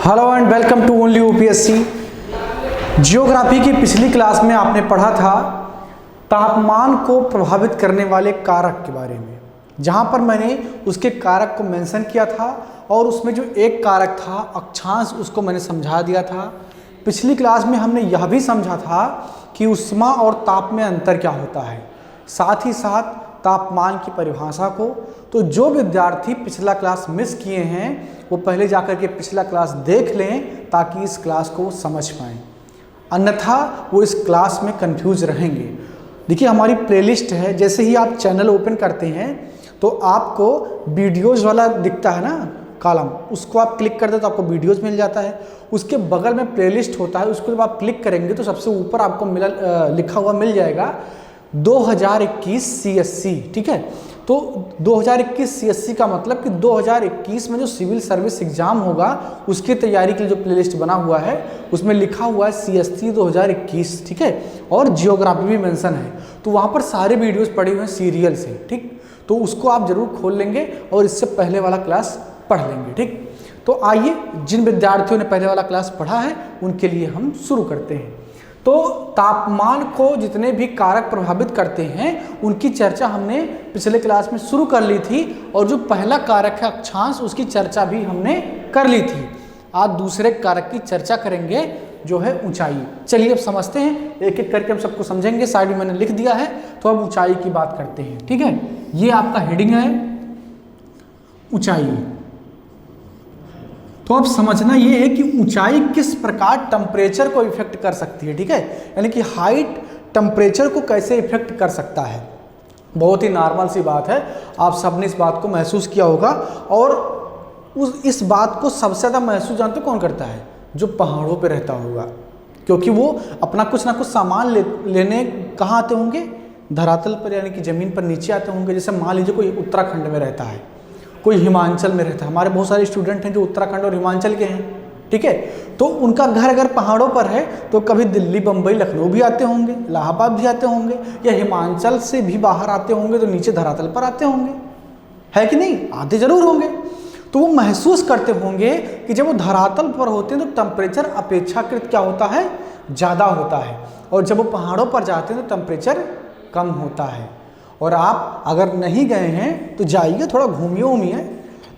Hello and welcome to only UPSC. Geography की पिछली class में आपने पढ़ा था तापमान को प्रभावित करने वाले कारक के बारे में, जहां पर मैंने उसके कारक को मेंशन किया था और उसमें जो एक कारक था अक्षांश, उसको मैंने समझा दिया था। पिछली क्लास में हमने यह भी समझा था कि ऊष्मा और ताप में अंतर क्या होता है, साथ ही साथ तापमान की परिभाषा को। तो जो विद्यार्थी पिछला क्लास मिस किए हैं वो पहले जाकर के पिछला क्लास देख लें ताकि इस क्लास को समझ पाएँ, अन्यथा वो इस क्लास में कंफ्यूज रहेंगे। देखिए हमारी प्लेलिस्ट है, जैसे ही आप चैनल ओपन करते हैं तो आपको वीडियोज़ वाला दिखता है ना कॉलम, उसको आप क्लिक करते हैं तो आपको वीडियोज़ मिल जाता है। उसके बगल में प्लेलिस्ट होता है, उसको जब आप क्लिक करेंगे तो सबसे ऊपर आपको लिखा हुआ मिल जाएगा 2021 CSC। ठीक है, तो 2021 CSC का मतलब कि 2021 में जो सिविल सर्विस एग्जाम होगा उसकी तैयारी के लिए जो प्लेलिस्ट बना हुआ है उसमें लिखा हुआ है CSC 2021। ठीक है, और जियोग्राफी भी मेंशन है, तो वहाँ पर सारे वीडियोस पड़े हुए हैं सीरियल से। ठीक, तो उसको आप जरूर खोल लेंगे और इससे पहले वाला क्लास पढ़ लेंगे। ठीक, तो आइए जिन विद्यार्थियों ने पहले वाला क्लास पढ़ा है उनके लिए हम शुरू करते हैं। तो तापमान को जितने भी कारक प्रभावित करते हैं उनकी चर्चा हमने पिछले क्लास में शुरू कर ली थी, और जो पहला कारक है अक्षांश, उसकी चर्चा भी हमने कर ली थी। आज दूसरे कारक की चर्चा करेंगे जो है ऊंचाई। चलिए अब समझते हैं, एक एक करके हम सबको समझेंगे। साइड में मैंने लिख दिया है, तो अब ऊंचाई की बात करते हैं। ठीक है, ये आपका हेडिंग है ऊंचाई। तो अब समझना ये है कि ऊंचाई किस प्रकार टेम्परेचर को इफेक्ट कर सकती है। ठीक है, यानी कि हाइट टेम्परेचर को कैसे इफेक्ट कर सकता है। बहुत ही नॉर्मल सी बात है, आप सबने इस बात को महसूस किया होगा। और इस बात को सबसे ज़्यादा महसूस जानते कौन करता है? जो पहाड़ों पे रहता होगा, क्योंकि वो अपना कुछ ना कुछ सामान लेने कहाँ आते होंगे? धरातल पर, यानी कि ज़मीन पर नीचे आते होंगे। जैसे मान लीजिए कोई उत्तराखंड में रहता है, कोई हिमाचल में रहता है। हमारे बहुत सारे स्टूडेंट हैं जो उत्तराखंड और हिमाचल के हैं। ठीक है, तो उनका घर अगर पहाड़ों पर है तो कभी दिल्ली, बम्बई, लखनऊ भी आते होंगे, इलाहाबाद भी आते होंगे, या हिमाचल से भी बाहर आते होंगे तो नीचे धरातल पर आते होंगे, है कि नहीं? आते जरूर होंगे। तो वो महसूस करते होंगे कि जब वो धरातल पर होते हैं तो टेम्परेचर अपेक्षाकृत क्या होता है? ज़्यादा होता है, और जब वो पहाड़ों पर जाते हैं तो टेम्परेचर कम होता है। और आप अगर नहीं गए हैं तो जाइए, थोड़ा घूमिए,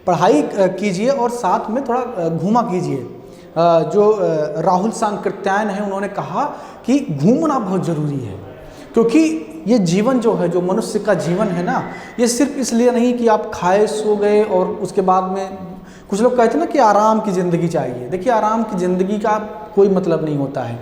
पढ़ाई कीजिए और साथ में थोड़ा घूमा कीजिए। जो राहुल सांकृत्यायन है, उन्होंने कहा कि घूमना बहुत ज़रूरी है, क्योंकि ये जीवन जो है, जो मनुष्य का जीवन है ना, ये सिर्फ इसलिए नहीं कि आप खाए सो गए और उसके बाद में कुछ लोग कहते हैं ना कि आराम की ज़िंदगी चाहिए। देखिए आराम की ज़िंदगी का कोई मतलब नहीं होता है।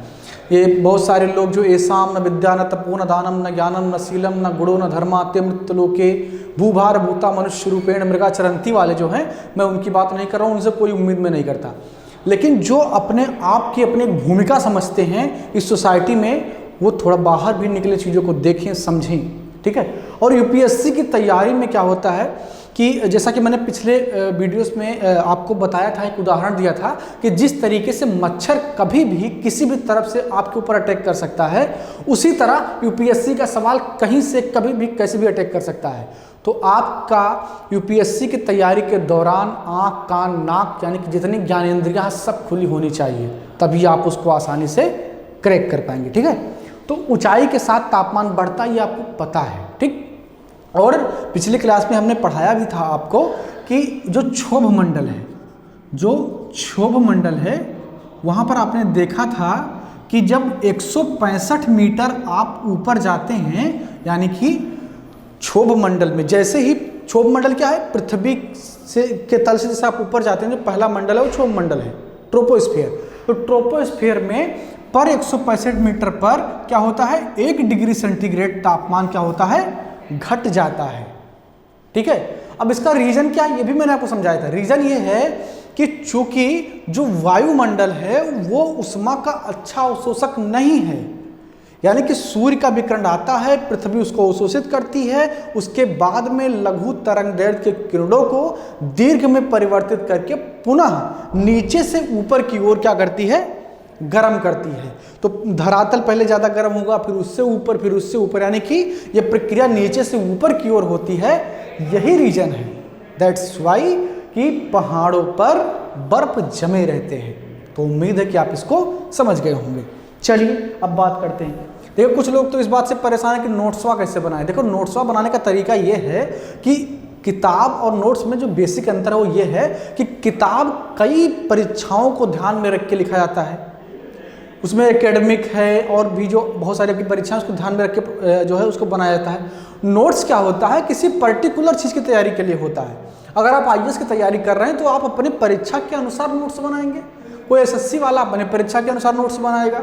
ये बहुत सारे लोग जो ऐसाम न विद्या न तपो न दानम न ज्ञानम न शीलम न गुणो न धर्मा ते मृत्युलोके भूभार भूता मनुष्य रूपेण मृगा चरंती वाले जो हैं, मैं उनकी बात नहीं कर रहा हूँ, उनसे कोई उम्मीद में नहीं करता। लेकिन जो अपने आप की अपनी भूमिका समझते हैं इस सोसाइटी में, वो थोड़ा बाहर भी निकले, चीज़ों को देखें, समझें। ठीक है, और यूपीएससी की तैयारी में क्या होता है कि जैसा कि मैंने पिछले वीडियोस में आपको बताया था, एक उदाहरण दिया था कि जिस तरीके से मच्छर कभी भी किसी भी तरफ से आपके ऊपर अटैक कर सकता है, उसी तरह यूपीएससी का सवाल कहीं से कभी भी कैसे भी अटैक कर सकता है। तो आपका यूपीएससी की तैयारी के दौरान आँख, कान, नाक, यानी कि जितनी ज्ञानेंद्रियाँ सब खुली होनी चाहिए, तभी आप उसको आसानी से क्रैक कर पाएंगे। ठीक है, तो ऊंचाई के साथ तापमान बढ़ता, ये आपको पता है। ठीक, और पिछली क्लास में हमने पढ़ाया भी था आपको कि जो क्षोभ मंडल है, वहाँ पर आपने देखा था कि जब 165 मीटर आप ऊपर जाते हैं, यानी कि क्षोभ मंडल में, जैसे ही क्षोभ मंडल क्या है? पृथ्वी से के तल से जैसे आप ऊपर जाते हैं, जो पहला मंडल है वो क्षोभ मंडल है, ट्रोपोस्फियर। तो ट्रोपोस्फियर में पर 165 मीटर पर क्या होता है? 1 डिग्री सेंटीग्रेड तापमान क्या होता है? घट जाता है। ठीक है, अब इसका रीजन क्या है ये भी मैंने आपको समझाया था। रीजन ये है कि चूंकि जो वायुमंडल है वो उष्मा का अच्छा अवशोषक नहीं है, यानी कि सूर्य का विकिरण आता है, पृथ्वी उसको अवशोषित करती है, उसके बाद में लघु तरंगदैर्घ्य के किरणों को दीर्घ में परिवर्तित करके पुनः नीचे से ऊपर की ओर क्या करती है? गर्म करती है। तो धरातल पहले ज़्यादा गर्म होगा, फिर उससे ऊपर, फिर उससे ऊपर, यानी कि ये प्रक्रिया नीचे से ऊपर की ओर होती है। यही रीजन है, दैट्स वाई कि पहाड़ों पर बर्फ जमे रहते हैं। तो उम्मीद है कि आप इसको समझ गए होंगे। चलिए अब बात करते हैं। देखो कुछ लोग तो इस बात से परेशान है कि नोट्सवा कैसे बनाएं। देखो नोट्सवा बनाने का तरीका ये है कि किताब और नोट्स में जो बेसिक अंतर है वो ये है कि किताब कई परीक्षाओं को ध्यान में रख के लिखा जाता है, उसमें एकेडमिक है और भी जो बहुत सारी परीक्षाएं उसको ध्यान में रख के जो है उसको बनाया जाता है। नोट्स क्या होता है, किसी पर्टिकुलर चीज़ की तैयारी के लिए होता है। अगर आप IAS की तैयारी कर रहे हैं तो आप अपनी परीक्षा के अनुसार नोट्स बनाएंगे, कोई SSC वाला अपने परीक्षा के अनुसार नोट्स बनाएगा।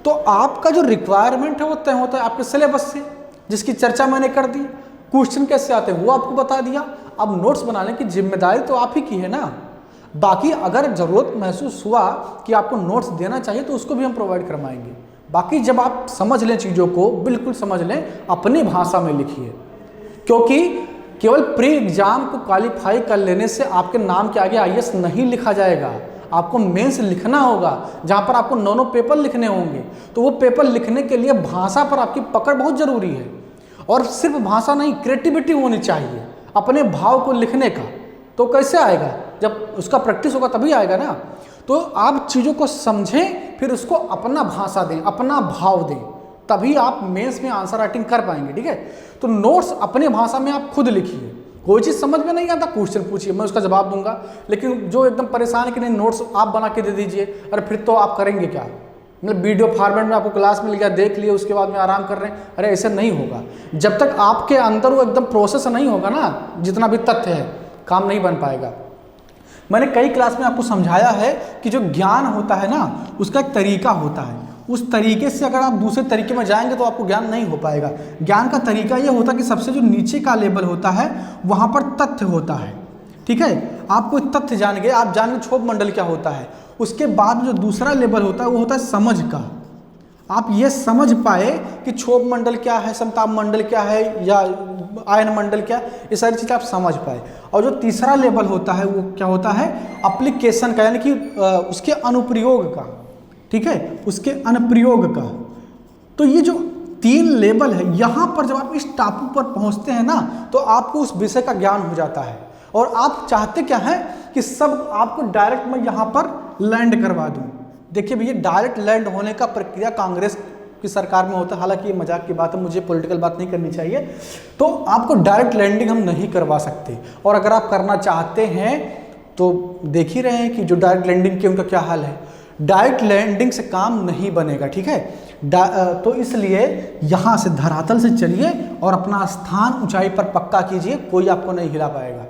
तो आपका जो रिक्वायरमेंट है वो तय होता है आपके सिलेबस से, जिसकी चर्चा मैंने कर दी। क्वेश्चन कैसे आते हैं वो आपको बता दिया। अब नोट्स बनाने की जिम्मेदारी तो आप ही की है ना। बाकी अगर ज़रूरत महसूस हुआ कि आपको नोट्स देना चाहिए तो उसको भी हम प्रोवाइड करवाएंगे। बाकी जब आप समझ लें चीज़ों को, बिल्कुल समझ लें, अपनी भाषा में लिखिए, क्योंकि केवल प्री एग्जाम को क्वालिफाई कर लेने से आपके नाम के आगे IAS नहीं लिखा जाएगा। आपको मेंस लिखना होगा, जहाँ पर आपको 9 पेपर लिखने होंगे। तो वो पेपर लिखने के लिए भाषा पर आपकी पकड़ बहुत ज़रूरी है। और सिर्फ भाषा नहीं, क्रिएटिविटी होनी चाहिए अपने भाव को लिखने का। तो कैसे आएगा, जब उसका प्रैक्टिस होगा तभी आएगा ना। तो आप चीज़ों को समझें, फिर उसको अपना भाषा दें, अपना भाव दें, तभी आप मेंस में आंसर राइटिंग कर पाएंगे। ठीक है, तो नोट्स अपने भाषा में आप खुद लिखिए। कोई चीज़ समझ में नहीं आता क्वेश्चन पूछिए, मैं उसका जवाब दूंगा। लेकिन जो एकदम परेशान है कि नहीं नोट्स आप बना के दे दीजिए, अरे फिर तो आप करेंगे क्या। मतलब वीडियो फॉर्मेट में आपको क्लास मिल गया, देख लिए, उसके बाद में आराम कर रहे हैं, अरे ऐसे नहीं होगा। जब तक आपके अंदर वो एकदम प्रोसेस नहीं होगा ना, जितना भी तथ्य है, काम नहीं बन पाएगा। मैंने कई क्लास में आपको समझाया है कि जो ज्ञान होता है ना, उसका एक तरीका होता है। उस तरीके से अगर आप दूसरे तरीके में जाएंगे तो आपको ज्ञान नहीं हो पाएगा। ज्ञान का तरीका ये होता है कि सबसे जो नीचे का लेवल होता है वहाँ पर तथ्य होता है। ठीक है, आप कोई तथ्य जान गए, आप जान गए क्षोभ मंडल क्या होता है। उसके बाद जो दूसरा लेवल होता है वो होता है समझ का। आप ये समझ पाए कि क्षोभ मंडल क्या है, समताप मंडल क्या है, या आयन मंडल क्या, ये सारी चीज़ें आप समझ पाए। और जो तीसरा लेवल होता है वो क्या होता है, एप्लीकेशन का, यानी कि उसके अनुप्रयोग का। ठीक है, उसके अनुप्रयोग का। तो ये जो 3 लेवल है, यहाँ पर जब आप इस टापू पर पहुँचते हैं ना, तो आपको उस विषय का ज्ञान हो जाता है। और आप चाहते क्या है कि सब आपको डायरेक्ट मैं यहाँ पर लैंड करवा दूँ। देखिए भैया, डायरेक्ट लैंड होने का प्रक्रिया कांग्रेस की सरकार में होता है। हालांकि ये मजाक की बात है, मुझे पॉलिटिकल बात नहीं करनी चाहिए। तो आपको डायरेक्ट लैंडिंग हम नहीं करवा सकते, और अगर आप करना चाहते हैं तो देख ही रहे हैं कि जो डायरेक्ट लैंडिंग के उनका क्या हाल है। डायरेक्ट लैंडिंग से काम नहीं बनेगा। ठीक है, तो इसलिए यहाँ से धरातल से चलिए और अपना स्थान ऊंचाई पर पक्का कीजिए, कोई आपको नहीं हिला पाएगा।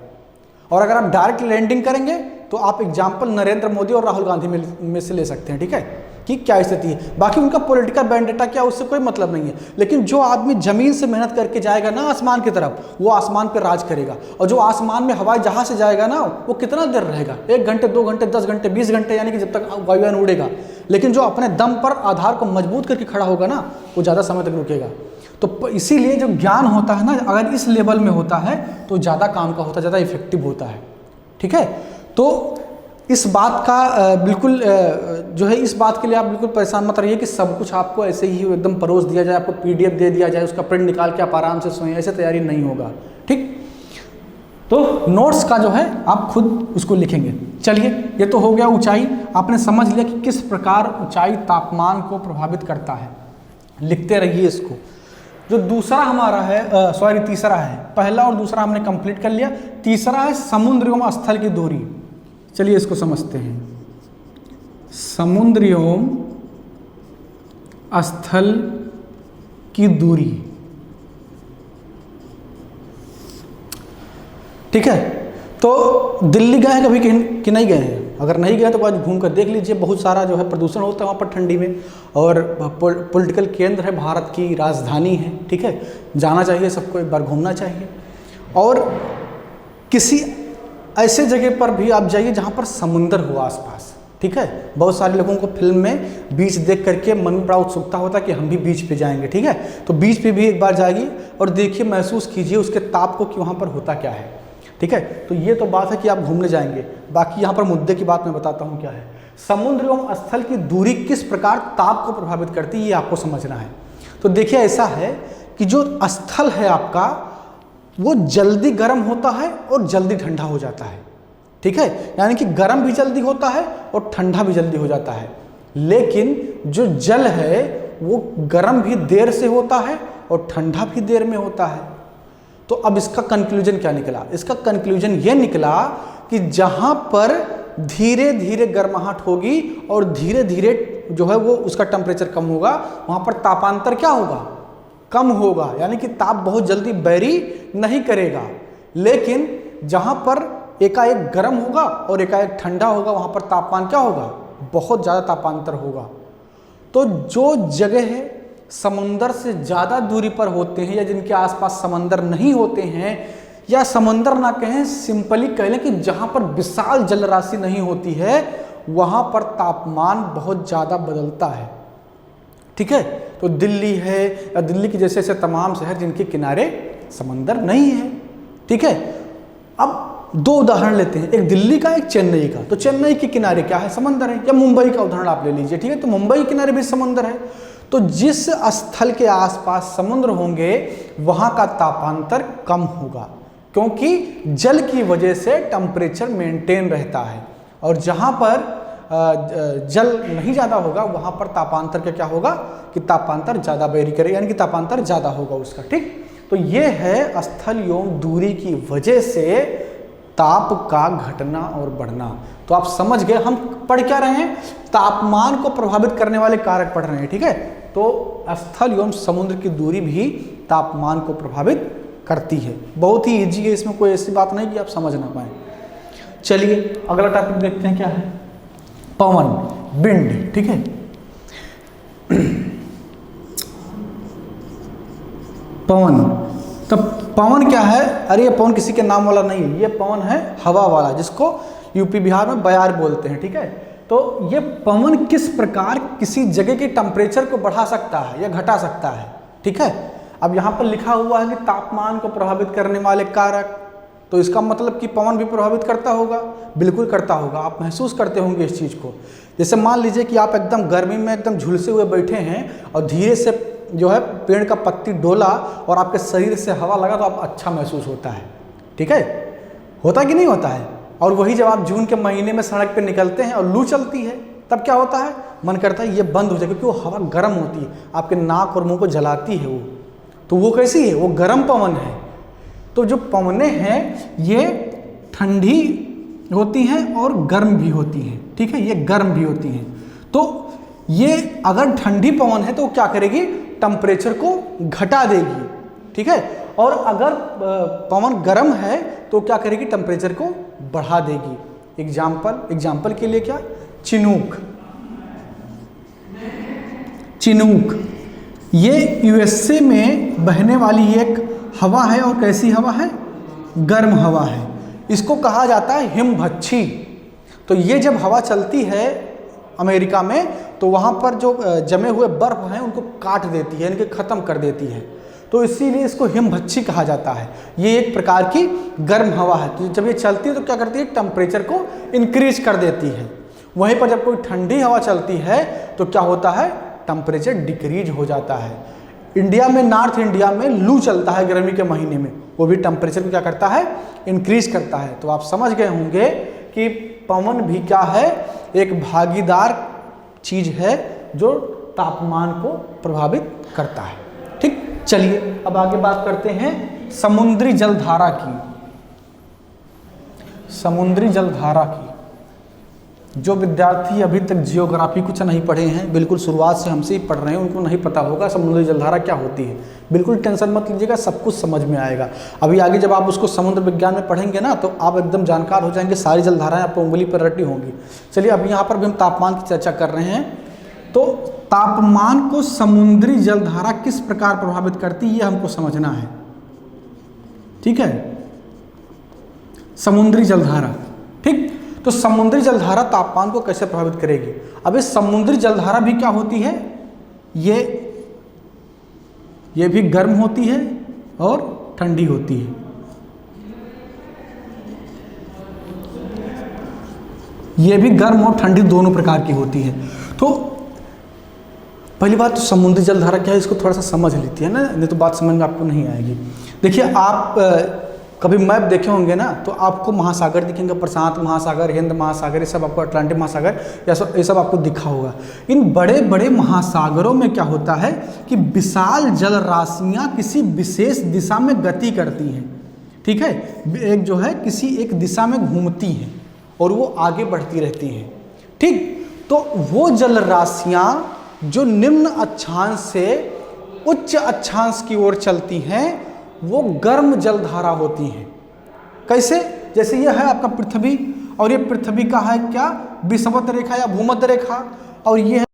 और अगर आप डायरेक्ट लैंडिंग करेंगे तो आप एग्जाम्पल नरेंद्र मोदी और राहुल गांधी में से ले सकते हैं। ठीक है, कि क्या स्थिति है। बाकी उनका पॉलिटिकल बैंडेटा क्या, उससे कोई मतलब नहीं है। लेकिन जो आदमी जमीन से मेहनत करके जाएगा ना आसमान की तरफ, वो आसमान पे राज करेगा। और जो आसमान में हवाई जहाज से जाएगा ना, वो कितना देर रहेगा, 1 घंटे 2 घंटे 10 घंटे 20 घंटे, यानी कि जब तक वायुयान उड़ेगा। लेकिन जो अपने दम पर आधार को मजबूत करके खड़ा होगा ना, वो ज़्यादा समय तक रुकेगा। तो इसीलिए जो ज्ञान होता है ना, अगर इस लेवल में होता है तो ज़्यादा काम का होता है, ज़्यादा इफेक्टिव होता है। ठीक है, तो इस बात का बिल्कुल जो है, इस बात के लिए आप बिल्कुल परेशान मत रहिए कि सब कुछ आपको ऐसे ही एकदम परोस दिया जाए, आपको PDF दे दिया जाए, उसका प्रिंट निकाल के आप आराम से सोएं, ऐसे तैयारी नहीं होगा। ठीक, तो नोट्स का जो है आप खुद उसको लिखेंगे। चलिए, ये तो हो गया ऊंचाई। आपने समझ लिया कि किस प्रकार ऊंचाई तापमान को प्रभावित करता है। लिखते रहिए इसको। जो दूसरा हमारा है, तीसरा है, पहला और दूसरा हमने कंप्लीट कर लिया। तीसरा है समुद्र एवं स्थल की दूरी। चलिए इसको समझते हैं। समुद्र एवं स्थल की दूरी। ठीक है, तो दिल्ली गए हैं कभी कि नहीं गए हैं? अगर नहीं गए तो आज घूम कर देख लीजिए। बहुत सारा जो है प्रदूषण होता है वहाँ पर ठंडी में, और पॉलिटिकल केंद्र है, भारत की राजधानी है। ठीक है, जाना चाहिए सबको, एक बार घूमना चाहिए। और किसी ऐसे जगह पर भी आप जाइए जहाँ पर समुंदर हो आसपास। ठीक है, बहुत सारे लोगों को फिल्म में बीच देख करके मन में बड़ा उत्सुकता होता है कि हम भी बीच पे जाएंगे। ठीक है, तो बीच पे भी एक बार जाइए और देखिए, महसूस कीजिए उसके ताप को कि वहाँ पर होता क्या है। ठीक है, तो ये तो बात है कि आप घूमने जाएंगे। बाकी यहाँ पर मुद्दे की बात मैं बताता हूँ क्या है। समुद्र एवं स्थल की दूरी किस प्रकार ताप को प्रभावित करती है, ये आपको समझना है। तो देखिए, ऐसा है कि जो स्थल है आपका, वो जल्दी गर्म होता है और जल्दी ठंडा हो जाता है। ठीक है, यानी कि गर्म भी जल्दी होता है और ठंडा भी जल्दी हो जाता है। लेकिन जो जल है वो गर्म भी देर से होता है और ठंडा भी देर में होता है। तो अब इसका कंक्लूजन क्या निकला? इसका कंक्लूजन ये निकला कि जहां पर धीरे धीरे गर्माहट होगी और धीरे धीरे जो है वो उसका टेम्परेचर कम होगा, वहां पर तापांतर क्या होगा? कम होगा, यानी कि ताप बहुत जल्दी बैरी नहीं करेगा। लेकिन जहां पर एकाएक गर्म होगा और एकाएक ठंडा होगा, वहां पर तापमान क्या होगा? बहुत ज़्यादा तापांतर होगा। तो जो जगह है समुंदर से ज़्यादा दूरी पर होते हैं या जिनके आसपास समंदर नहीं होते हैं, या समंदर ना कहें, सिंपली कह लें कि जहां पर विशाल जल राशि नहीं होती है, वहां पर तापमान बहुत ज़्यादा बदलता है। ठीक है, तो दिल्ली है या दिल्ली के जैसे ऐसे तमाम शहर जिनके किनारे समंदर नहीं है। ठीक है, अब दो उदाहरण लेते हैं, एक दिल्ली का, एक चेन्नई का। तो चेन्नई के किनारे क्या है? समंदर है। या मुंबई का उदाहरण आप ले लीजिए। ठीक है, तो मुंबई के किनारे भी समंदर है। तो जिस स्थल के आसपास समुद्र होंगे वहां का तापांतर कम होगा, क्योंकि जल की वजह से टेम्परेचर मेंटेन रहता है। और जहां पर जल नहीं ज़्यादा होगा वहां पर तापांतर का क्या होगा कि तापांतर ज़्यादा वेरी करेगा, यानी कि तापांतर ज़्यादा होगा उसका। ठीक, तो ये है स्थल एवं दूरी की वजह से ताप का घटना और बढ़ना। तो आप समझ गए हम पढ़ क्या रहे हैं? तापमान को प्रभावित करने वाले कारक पढ़ रहे हैं। ठीक है, तो स्थल एवं समुद्र की दूरी भी तापमान को प्रभावित करती है। बहुत ही इजी है, इसमें कोई ऐसी बात नहीं कि आप समझ ना पाए। चलिए अगला टॉपिक देखते हैं क्या है? पवन, विंड। ठीक है, पवन। तब पवन क्या है? अरे ये पवन किसी के नाम वाला नहीं है, ये पवन है हवा वाला, जिसको यूपी बिहार में बयार बोलते हैं। ठीक है, तो ये पवन किस प्रकार किसी जगह के टेम्परेचर को बढ़ा सकता है या घटा सकता है। ठीक है, अब यहाँ पर लिखा हुआ है कि तापमान को प्रभावित करने वाले कारक, तो इसका मतलब कि पवन भी प्रभावित करता होगा। बिल्कुल करता होगा, आप महसूस करते होंगे इस चीज़ को। जैसे मान लीजिए कि आप एकदम गर्मी में एकदम झुलसे हुए बैठे हैं और धीरे से जो है पेड़ का पत्ती डोला और आपके शरीर से हवा लगा तो आप अच्छा महसूस होता है। ठीक है, होता कि नहीं होता है? और वही जब आप जून के महीने में सड़क पे निकलते हैं और लू चलती है, तब क्या होता है? मन करता है ये बंद हो जाए, क्योंकि वो हवा गर्म होती है, आपके नाक और मुंह को जलाती है वो। तो वो कैसी है? वो गर्म पवन है। तो जो पवनें हैं ये ठंडी होती हैं और गर्म भी होती हैं। ठीक है, ये गर्म भी होती हैं। तो ये अगर ठंडी पवन है तो क्या करेगी? टेम्परेचर को घटा देगी। ठीक है, और अगर पवन गर्म है तो क्या करेगी? टेम्परेचर को बढ़ा देगी। एग्जाम्पल के लिए क्या? चिनूक। चिनूक ये यूएसए में बहने वाली एक हवा है, और कैसी हवा है? गर्म हवा है। इसको कहा जाता है हिमभच्छी। तो ये जब हवा चलती है अमेरिका में तो वहाँ पर जो जमे हुए बर्फ हैं उनको काट देती है, यानी कि ख़त्म कर देती है। तो इसीलिए इसको हिमभच्छी कहा जाता है। ये एक प्रकार की गर्म हवा है। तो जब ये चलती है तो क्या करती है? टेम्परेचर को इंक्रीज कर देती है। वहीं पर जब कोई ठंडी हवा चलती है तो क्या होता है? टेम्परेचर डिक्रीज हो जाता है। इंडिया में, नॉर्थ इंडिया में लू चलता है गर्मी के महीने में, वो भी टेम्परेचर को क्या करता है? इंक्रीज करता है। तो आप समझ गए होंगे कि पवन भी क्या है? एक भागीदार चीज है जो तापमान को प्रभावित करता है। ठीक, चलिए अब आगे बात करते हैं समुद्री जलधारा की। समुद्री जलधारा की जो विद्यार्थी अभी तक जियोग्राफी कुछ नहीं पढ़े हैं, बिल्कुल शुरुआत से हमसे ही पढ़ रहे हैं, उनको नहीं पता होगा समुद्री जलधारा क्या होती है। बिल्कुल टेंशन मत लीजिएगा, सब कुछ समझ में आएगा। अभी आगे जब आप उसको समुद्र विज्ञान में पढ़ेंगे ना तो आप एकदम जानकार हो जाएंगे, सारी जलधाराएं आपको उंगली पर रटी होंगी। चलिए अब यहाँ पर भी हम तापमान की चर्चा कर रहे हैं। तो तापमान को समुद्री जलधारा किस प्रकार प्रभावित करती है ये हमको समझना है। ठीक है, समुद्री जलधारा। ठीक, तो समुद्री जलधारा तापमान को कैसे प्रभावित करेगी? अब इस समुद्री जलधारा भी क्या होती है? ये भी गर्म होती है और ठंडी होती है। ये भी गर्म और ठंडी दोनों प्रकार की होती है। तो पहली बात तो समुद्री जलधारा क्या है इसको थोड़ा सा समझ लेती है ना, नहीं तो बात समझ में आपको नहीं आएगी। देखिए आप कभी मैप देखे होंगे ना, तो आपको महासागर दिखेंगे, प्रशांत महासागर, हिंद महासागर, ये सब आपको, अटलांटिक महासागर, ये सब आपको दिखा होगा। इन बड़े बड़े महासागरों में क्या होता है कि विशाल जल राशियाँ किसी विशेष दिशा में गति करती हैं, ठीक है, एक जो है किसी एक दिशा में घूमती हैं और वो आगे बढ़ती रहती हैं, ठीक। तो वो जल राशियाँ जो निम्न अक्षांश से उच्च अक्षांश की ओर चलती हैं वो गर्म जलधारा होती हैं। कैसे? जैसे ये है आपका पृथ्वी, और ये पृथ्वी का है क्या, विषुवत रेखा या भूमध्य रेखा, और ये है